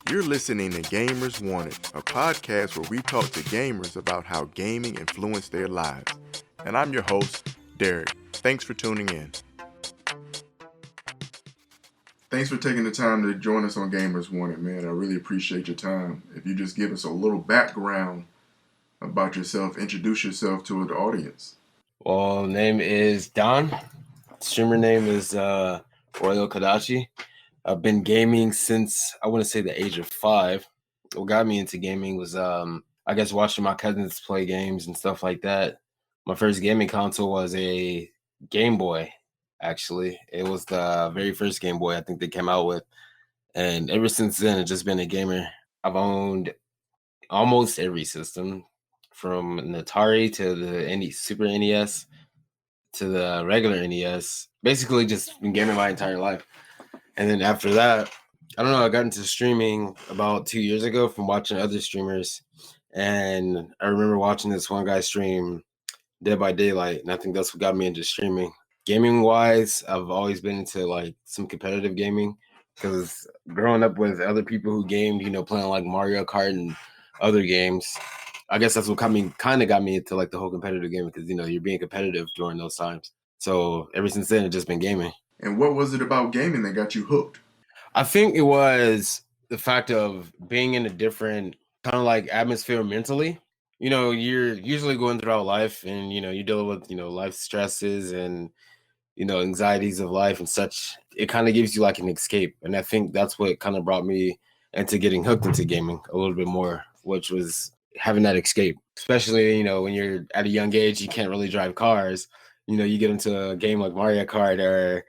You're listening to Gamers Wanted, a podcast where we talk to gamers about how gaming influenced their lives. And I'm your host, Derek. Thanks for tuning in. Thanks for taking the time to join us on Gamers Wanted, man. I really appreciate your time. If you just give us a little background about yourself, introduce yourself to the audience. Well, name is Don. Streamer name is Royal Kadachi. I've been gaming since I want to say the age of 5. What got me into gaming was I guess watching my cousins play games and stuff like that. My first gaming console was a Game Boy, actually. It was the very first Game Boy I think they came out with. And ever since then, I've just been a gamer. I've owned almost every system, from an Atari to the Super NES to the regular NES. Basically, just been gaming my entire life. And then after that, I don't know, I got into streaming about 2 years ago from watching other streamers. And I remember watching this one guy stream Dead by Daylight, and I think that's what got me into streaming. Gaming wise, I've always been into like some competitive gaming, because growing up with other people who gamed, playing like Mario Kart and other games, I guess that's what kind of got me into like the whole competitive gaming, because you're being competitive during those times. So ever since then, it's just been gaming. And what was it about gaming that got you hooked? I think it was the fact of being in a different kind of like atmosphere mentally. You're usually going throughout life, and you're dealing with life stresses and anxieties of life and such. It kind of gives you like an escape, and I think that's what kind of brought me into getting hooked into gaming a little bit more, which was having that escape. Especially when you're at a young age, you can't really drive cars. You get into a game like Mario Kart or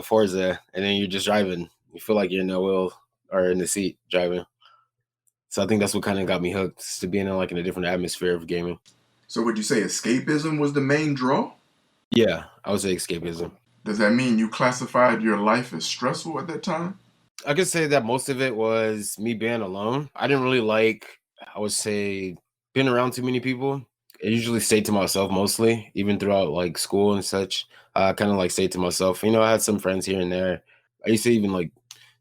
Forza, and then you're just driving. You feel like you're in the wheel or in the seat driving. So I think that's what kind of got me hooked, to being in a different atmosphere of gaming. So would you say escapism was the main draw? Yeah, I would say escapism. Does that mean you classified your life as stressful at that time? I could say that most of it was me being alone. I didn't really I would say, being around too many people. I usually stayed to myself mostly, even throughout like school and such. I kind of stayed to myself. I had some friends here and there. I used to even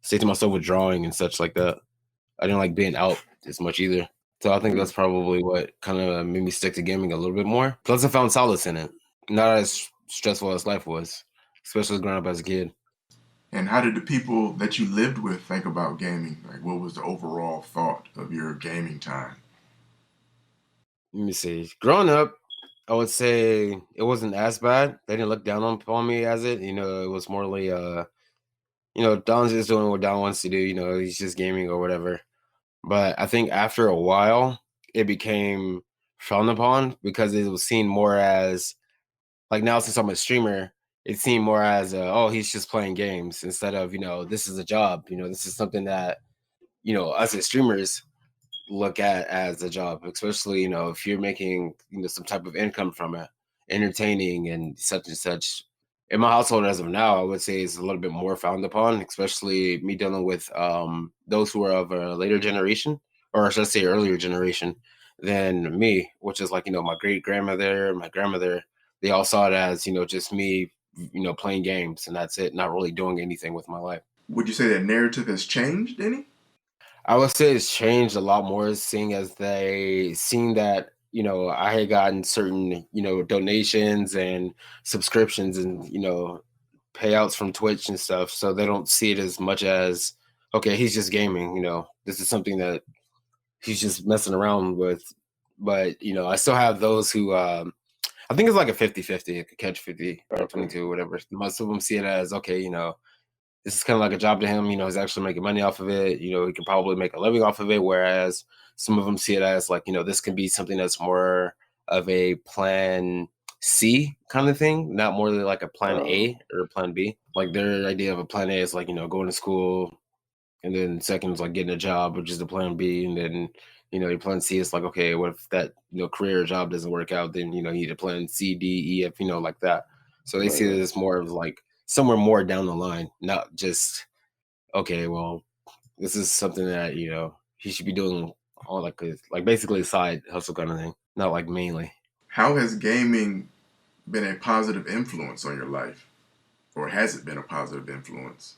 stay to myself with drawing and such like that. I didn't like being out as much either. So I think that's probably what kind of made me stick to gaming a little bit more. Plus, I found solace in it. Not as stressful as life was, especially growing up as a kid. And how did the people that you lived with think about gaming? Like, what was the overall thought of your gaming time? Let me see. Growing up, I would say it wasn't as bad. They didn't look down upon me as it. It was more like, Don's just doing what Don wants to do. He's just gaming or whatever. But I think after a while, it became frowned upon, because it was seen more as, like, now since I'm a streamer, it's seen more as, oh, he's just playing games, instead of, this is a job. This is something that, us as streamers look at as a job, especially, if you're making, some type of income from it, entertaining and such and such. In my household as of now, I would say it's a little bit more frowned upon, especially me dealing with those who are of a later generation, or should I say earlier generation than me, which is like, my great grandmother, my grandmother. They all saw it as, just me, playing games, and that's it, not really doing anything with my life. Would you say that narrative has changed any? I would say it's changed a lot more, seeing as they seen that, I had gotten certain, donations and subscriptions and, payouts from Twitch and stuff. So they don't see it as much as, okay, he's just gaming, this is something that he's just messing around with. But, I still have those who, I think it's like a 50-50, a catch 50 or 22, whatever. Most of them see it as, okay, this is kind of like a job to him. He's actually making money off of it. He can probably make a living off of it. Whereas some of them see it as like, this can be something that's more of a plan C kind of thing, not more like a plan A or a plan B. Like, their idea of a plan A is like, going to school, and then second is like getting a job, which is the plan B. And then, your plan C is like, okay, what if that, career or job doesn't work out? Then, you need a plan C, D, E, F, like that. So they see it as more of like somewhere more down the line, not just, okay, well, this is something that, he should be doing on like basically a side hustle kind of thing, not like mainly. How has gaming been a positive influence on your life? Or has it been a positive influence?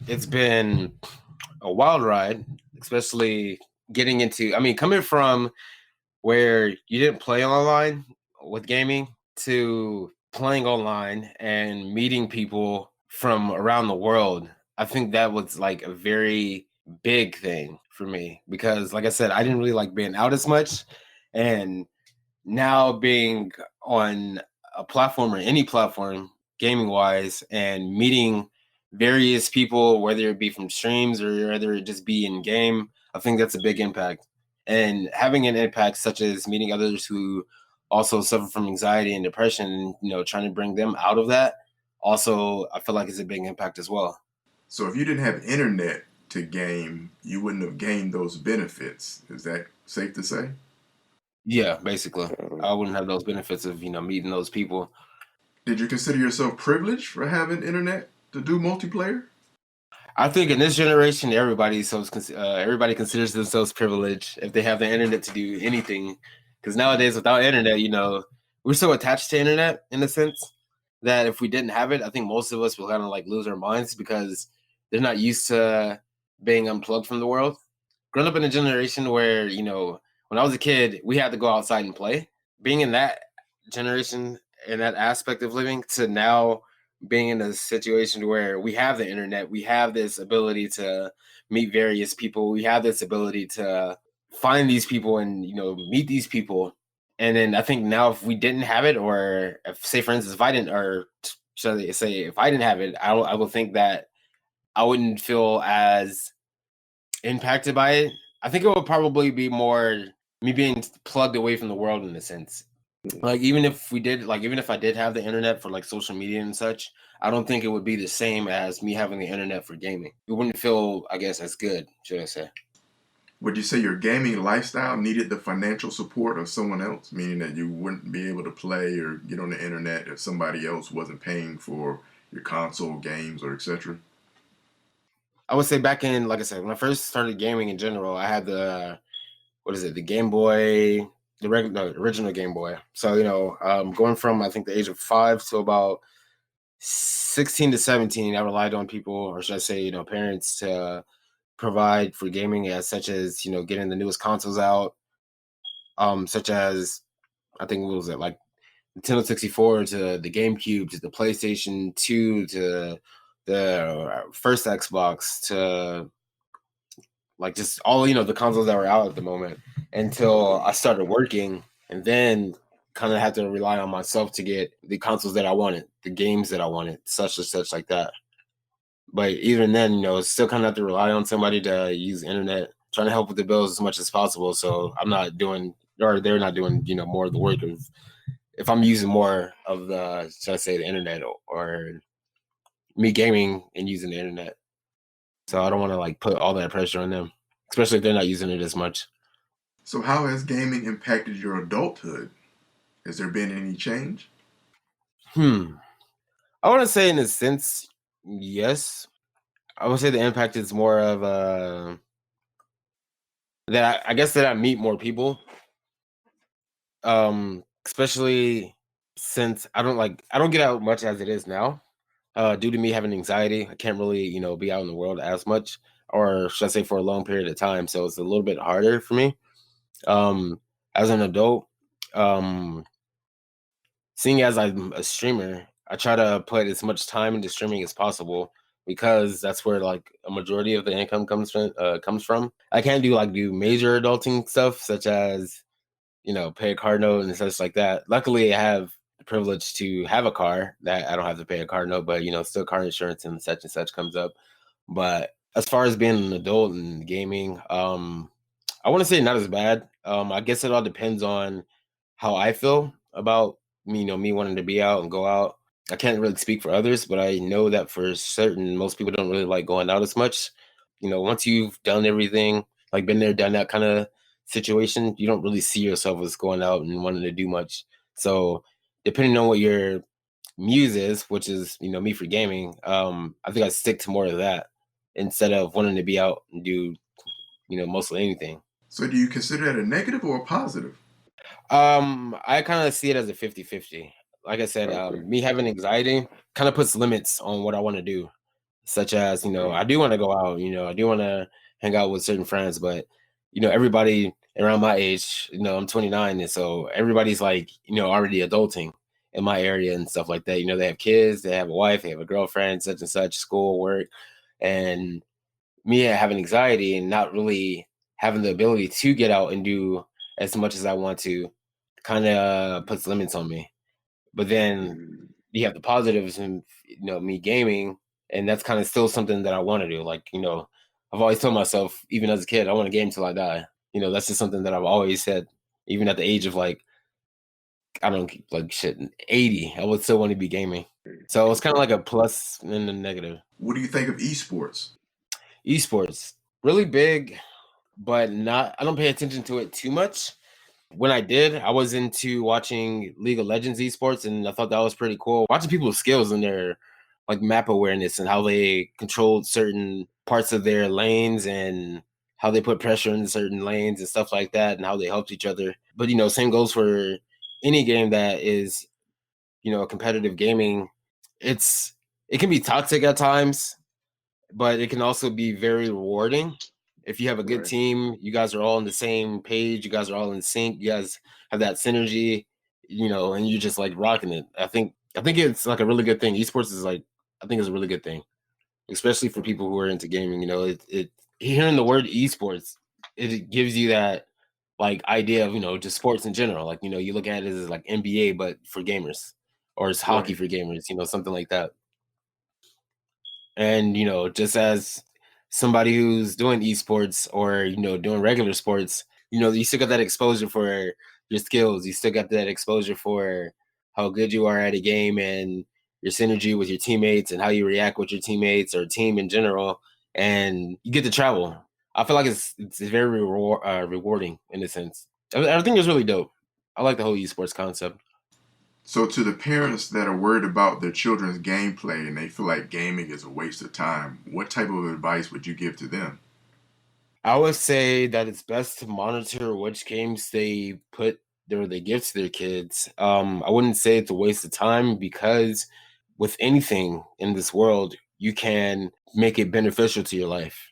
It's been a wild ride, especially getting into. I mean, coming from where you didn't play online with gaming to playing online and meeting people from around the world. I think that was like a very big thing for me because, like I said, I didn't really like being out as much. And now being on a platform or any platform, gaming wise, and meeting various people, whether it be from streams or whether it just be in game, I think that's a big impact. And having an impact such as meeting others who also suffer from anxiety and depression, trying to bring them out of that, also I feel like is a big impact as well. So if you didn't have internet to game, you wouldn't have gained those benefits. Is that safe to say? Yeah, basically. I wouldn't have those benefits of, meeting those people. Did you consider yourself privileged for having internet to do multiplayer? I think in this generation, everybody considers themselves privileged if they have the internet to do anything. Because nowadays, without internet, we're so attached to internet in a sense that if we didn't have it, I think most of us will kind of like lose our minds because they're not used to being unplugged from the world. Growing up in a generation where when I was a kid, we had to go outside and play. Being in that generation and that aspect of living to now being in a situation where we have the internet, we have this ability to meet various people, we have this ability to find these people and meet these people. And then I think now if we didn't have it, or if, say for instance, if I didn't, or should I say if I didn't have it, I will think that I wouldn't feel as impacted by it. I think it would probably be more me being plugged away from the world in a sense. Like even if I did have the internet for like social media and such, I don't think it would be the same as me having the internet for gaming. It wouldn't feel, I guess, as good, should I say. Would you say your gaming lifestyle needed the financial support of someone else, meaning that you wouldn't be able to play or get on the internet if somebody else wasn't paying for your console games or etc.? I would say back in, like I said, when I first started gaming in general, I had what is it, the Game Boy, the original Game Boy. So, going from I think the age of 5 to about 16 to 17, I relied on people, or should I say, parents to provide for gaming, as such as getting the newest consoles out, such as I think what was it like Nintendo 64 to the GameCube to the PlayStation 2 to the first Xbox to like just all the consoles that were out at the moment until I started working, and then kind of had to rely on myself to get the consoles that I wanted, the games that I wanted, such and such like that. But even then, still kind of have to rely on somebody to use the internet, trying to help with the bills as much as possible. So I'm not doing, or they're not doing, more of the work of if I'm using more of the, should I say, the internet or me gaming and using the internet. So I don't want to like put all that pressure on them, especially if they're not using it as much. So how has gaming impacted your adulthood? Has there been any change? Hmm. I want to say, in a sense, yes. I would say the impact is more of that I guess that I meet more people. Especially since I don't get out much as it is now. Due to me having anxiety, I can't really, be out in the world as much, or should I say for a long period of time. So it's a little bit harder for me. Um, as an adult, um, seeing as I'm a streamer, I try to put as much time into streaming as possible because that's where like a majority of the income comes from. I can't do major adulting stuff such as pay a car note and such like that. Luckily, I have the privilege to have a car that I don't have to pay a car note, but still car insurance and such comes up. But as far as being an adult and gaming, I want to say not as bad. I guess it all depends on how I feel about me, me wanting to be out and go out. I can't really speak for others, but I know that for certain, most people don't really like going out as much. Once you've done everything, like been there, done that kind of situation, you don't really see yourself as going out and wanting to do much. So, depending on what your muse is, which is me for gaming, I think I stick to more of that instead of wanting to be out and do mostly anything. So do you consider that a negative or a positive? I kind of see it as a 50-50. Like I said, Okay. me having anxiety kind of puts limits on what I want to do. such as, I Right. do want to go out, I do want to hang out with certain friends, but everybody around my age, I'm 29, and so everybody's like, already adulting in my area and stuff like that. They have kids, they have a wife, they have a girlfriend, such and such, school, work, and me having anxiety and not really having the ability to get out and do as much as I want to kind of puts limits on me. But then Mm. you have the positives and me gaming, and that's kind of still something that I want to do. Like, I've always told myself, even as a kid, I want to game till I die. That's just something that I've always said, even at the age of like, I don't like shit 80, I would still want to be gaming. So it's kind of like a plus and a negative. What do you think of esports? Esports, really big, but not, I don't pay attention to it too much. When I did, I was into watching League of Legends esports, and I thought that was pretty cool. Watching people's skills and their like map awareness and how they controlled certain parts of their lanes and how they put pressure in certain lanes and stuff like that, and how they helped each other. But same goes for any game that is competitive gaming. It can be toxic at times, but it can also be very rewarding if you have a good Right. team. You guys are all on the same page. You guys are all in sync. You guys have that synergy, and you're just like rocking it. I think it's like a really good thing. Esports is like, I think it's a really good thing, especially for people who are into gaming. It hearing the word esports, it gives you that like idea of just sports in general. Like you look at it as like NBA, but for gamers, or it's hockey Right. for gamers. Something like that. And, just as somebody who's doing esports or, doing regular sports, you still got that exposure for your skills. You still got that exposure for how good you are at a game and your synergy with your teammates and how you react with your teammates or team in general. And you get to travel. I feel like it's very rewarding in a sense. I think it's really dope. I like the whole esports concept. So, to the parents that are worried about their children's gameplay and they feel like gaming is a waste of time, what type of advice would you give to them? I would say that it's best to monitor which games they put or they give to their kids. I wouldn't say it's a waste of time because with anything in this world, you can make it beneficial to your life.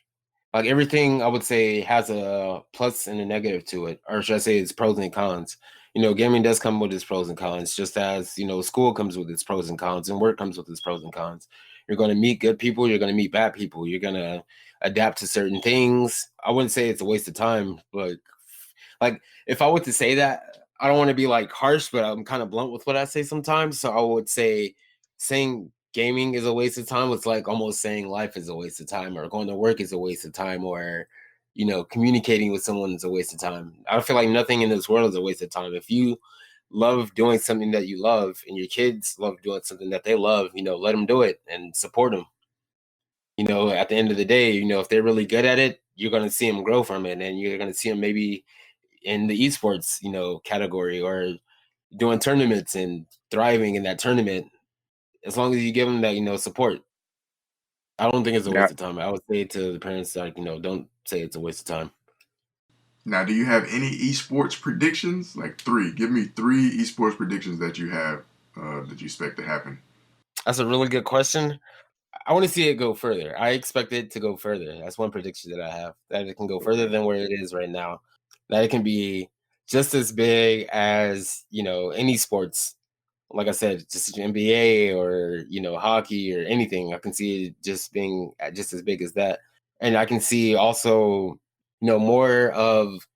Like everything, I would say has a plus and a negative to it, or should I say, it's pros and cons. Gaming does come with its pros and cons, just as school comes with its pros and cons, and work comes with its pros and cons. You're going to meet good people, you're going to meet bad people, you're going to adapt to certain things. I wouldn't say it's a waste of time, but like if I were to say that, I don't want to be like harsh, but I'm kind of blunt with what I say sometimes. So I would say saying gaming is a waste of time. It's like almost saying life is a waste of time, or going to work is a waste of time, or communicating with someone is a waste of time. I feel like nothing in this world is a waste of time. If you love doing something that you love, and your kids love doing something that they love, let them do it and support them. At the end of the day, if they're really good at it, you're going to see them grow from it, and you're going to see them maybe in the esports, category, or doing tournaments and thriving in that tournament. As long as you give them that, support, I don't think it's a Now, waste of time. I would say to the parents, like, don't say it's a waste of time. now, do you have any esports predictions? Like three. Give me three esports predictions that you have that you expect to happen. That's a really good question. I want to see it go further. I expect it to go further. That's one prediction that I have, that it can go further Okay. than where it is right now. That it can be just as big as, any sports. Like I said, just NBA or hockey or anything. I can see it just being just as big as that, and I can see also more of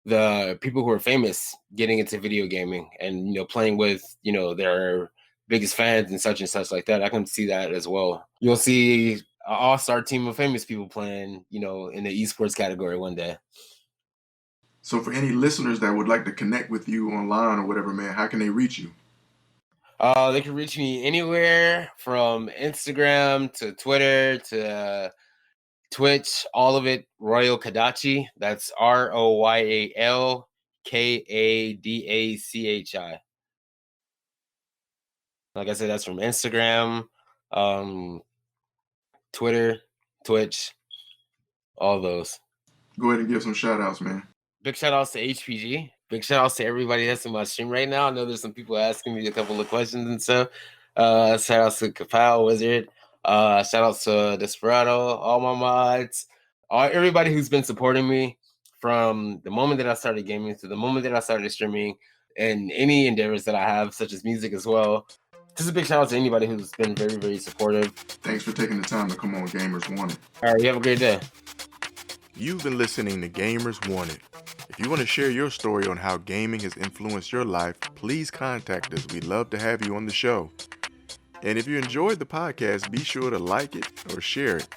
the people who are famous getting into video gaming and playing with their biggest fans and such like that. I can see that as well. You'll see an all-star team of famous people playing in the esports category one day. So, for any listeners that would like to connect with you online or whatever, man, how can they reach you? They can reach me anywhere from Instagram to Twitter to Twitch, all of it, Royal Kadachi. That's RoyalKadachi. Like I said, that's from Instagram, um, Twitter, Twitch, all those. Go ahead and give some shout outs, man. Big shout outs to HPG. Big shout outs to everybody that's in my stream right now. I know there's some people asking me a couple of questions and stuff. Shout outs to Kapow Wizard. Shout out to Desperado, all my mods, everybody who's been supporting me from the moment that I started gaming to the moment that I started streaming and any endeavors that I have, such as music as well. Just a big shout out to anybody who's been very, very supportive. Thanks for taking the time to come on Gamers Wanted. All right, you have a great day. You've been listening to Gamers Wanted. If you want to share your story on how gaming has influenced your life, please contact us. We'd love to have you on the show. And if you enjoyed the podcast, be sure to like it or share it.